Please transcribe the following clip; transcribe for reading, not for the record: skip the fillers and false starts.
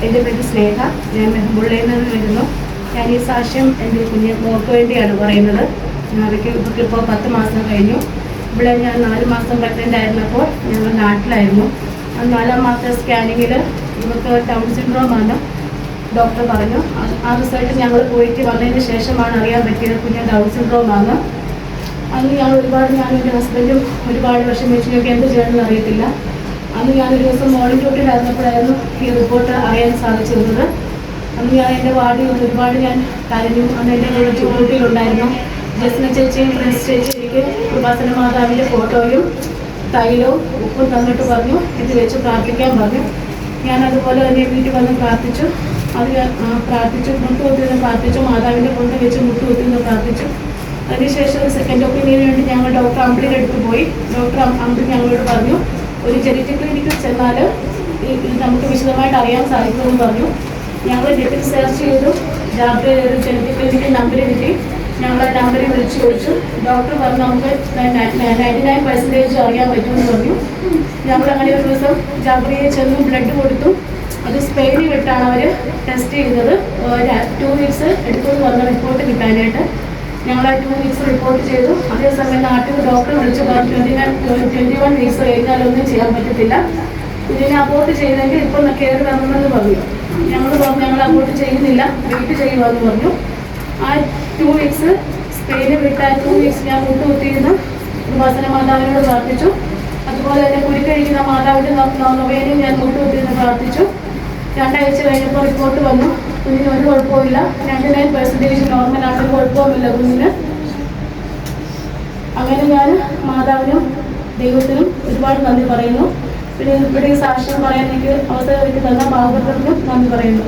എൻ്റെ പേര് സ്നേഹ, ഞാൻ മെഹബുള്ളയിൽ നിന്ന് വരുന്നു. ഞാൻ ഈ സാക്ഷ്യം എൻ്റെ കുഞ്ഞ് മോൾക്ക് വേണ്ടിയാണ് പറയുന്നത്. അവർക്ക് ഇവർക്കിപ്പോൾ 10 മാസം കഴിഞ്ഞു. ഇവിടെ ഞാൻ 4 മാസം പ്രഗ്നൻ്റ് ആയിരുന്നപ്പോൾ ഞങ്ങൾ നാട്ടിലായിരുന്നു. 4-ാം മാസത്തെ സ്കാനിങ്ങിൽ ഇവർക്ക് ഡൗൺ സിൻഡ്രോമാണ് ഡോക്ടർ പറഞ്ഞു. ആ റിസൾട്ട് ഞങ്ങൾ പോയിട്ട് വന്നതിന് ശേഷമാണ് അറിയാൻ പറ്റിയത് കുഞ്ഞ് ഡൗൺ സിൻഡ്രോമാണ്. അന്ന് ഞാനും എൻ്റെ ഹസ്ബൻഡും ഒരുപാട് വിഷമിച്ചു. ഞങ്ങൾക്ക് എന്ത് ചെയ്യണമെന്ന് അറിയത്തില്ല. അന്ന് ഞാനൊരു ദിവസം മോർണിംഗ് ഡ്യൂട്ടിയിലായിരുന്നപ്പോഴായിരുന്നു ഈ റിപ്പോർട്ട് അറിയാൻ സാധിച്ചിരുന്നത്. അന്ന് ഞാൻ എൻ്റെ വാർഡിൽ നിന്ന് ഒരുപാട് ഞാൻ കരഞ്ഞു. അന്ന് എൻ്റെ കൂടെ ഡ്യൂട്ടിയിലുണ്ടായിരുന്നു ജസ്ന ചേച്ചിയും പ്രിൻസ് ചേച്ചി എനിക്ക് കൃപാസന മാതാവിൻ്റെ ഫോട്ടോയും തൈലവും ഉപ്പും തന്നിട്ട് പറഞ്ഞു ഇത് വെച്ച് പ്രാർത്ഥിക്കാൻ പറഞ്ഞു. ഞാനതുപോലെ തന്നെ വീട്ടിൽ വന്ന് പ്രാർത്ഥിച്ചു. അത് പ്രാർത്ഥിച്ചു, മുട്ടുകുത്തിന്ന് പ്രാർത്ഥിച്ചു, മാതാവിൻ്റെ കൊണ്ട് വെച്ച് മുട്ടുകുത്തിന്ന് പ്രാർത്ഥിച്ചു. അതിനുശേഷം സെക്കൻഡ് ഒപ്പീനിയന് വേണ്ടി ഞങ്ങൾ ഡോക്ടർ അമ്പിളിയുടെ അടുത്ത് പോയി. ഡോക്ടർ അമ്പിളി ഞങ്ങളോട് പറഞ്ഞു ഒരു ജനറ്റിക് ക്ലിനിക്കിൽ ചെന്നാൽ ഇത് നമുക്ക് വിശദമായിട്ട് അറിയാൻ സാധിക്കുമെന്ന് പറഞ്ഞു. ഞങ്ങൾ നെറ്റിൽ സെർച്ച് ചെയ്തു. ജാബ്രയിൽ ഒരു ജനറ്റിക് ക്ലിനിക്കിൽ നമ്പർ കിട്ടി. ഞങ്ങൾ ആ നമ്പറിൽ വിളിച്ചു ചോദിച്ചു. ഡോക്ടർ പറഞ്ഞു നമുക്ക് 99% അറിയാൻ പറ്റുമെന്ന് പറഞ്ഞു. ഞങ്ങൾ അങ്ങനെ ഒരു ദിവസം ജാബ്രയിൽ ചെന്നു ബ്ലഡ് കൊടുത്തു. അത് സ്പെയിനിൽ വിട്ടാണ് അവർ ടെസ്റ്റ് ചെയ്തത്. 2 വീക്സ് എടുക്കുമെന്ന് പറഞ്ഞ റിപ്പോർട്ട് കിട്ടാനായിട്ട്. ഞങ്ങൾ ആ 2 വീക്സ് റിപ്പോർട്ട് ചെയ്തു. അതേസമയം നാട്ടിൽ ഡോക്ടർ വിളിച്ചു പറഞ്ഞു 21 വീക്സ് കഴിഞ്ഞാലൊന്നും ചെയ്യാൻ പറ്റത്തില്ല, ഇതിനെ അബോർട്ട് ചെയ്തെങ്കിൽ ഇപ്പോൾ കയറി വരണമെന്ന് പറഞ്ഞു. ഞങ്ങൾ അബോർട്ട് ചെയ്യുന്നില്ല, വെയിറ്റ് ചെയ്യുമെന്ന് പറഞ്ഞു. ആ 2 വീക്സ് സ്പെയിനിൽ വിട്ട 2 വീക്സ് ഞാൻ മുട്ടുകുത്തിയിരുന്ന് കൃപാസന മാതാവിനോട് പ്രാർത്ഥിച്ചു. അതുപോലെ തന്നെ കുരുക്കഴിക്കുന്ന മാതാവിൻ്റെ നൊവേനയും ഞാൻ മുട്ടുകുത്തിയിരുന്ന് പ്രാർത്ഥിച്ചു. 2 ആഴ്ച കഴിഞ്ഞപ്പോൾ റിപ്പോർട്ട് വന്നു. കുഞ്ഞിന് ഒരു കുഴപ്പമില്ല, 99% നോർമലാണ്, ഒരു കുഴപ്പവുമില്ല കുഞ്ഞിന്. അങ്ങനെ ഞാൻ മാതാവിനും ദൈവത്തിനും ഒരുപാട് നന്ദി പറയുന്നു. പിന്നെ ഇവിടെ സാക്ഷ്യം പറയാൻ എനിക്ക് അവസരം ഒരുക്കി തന്ന ഭാഗവതർക്കും നന്ദി പറയുന്നു.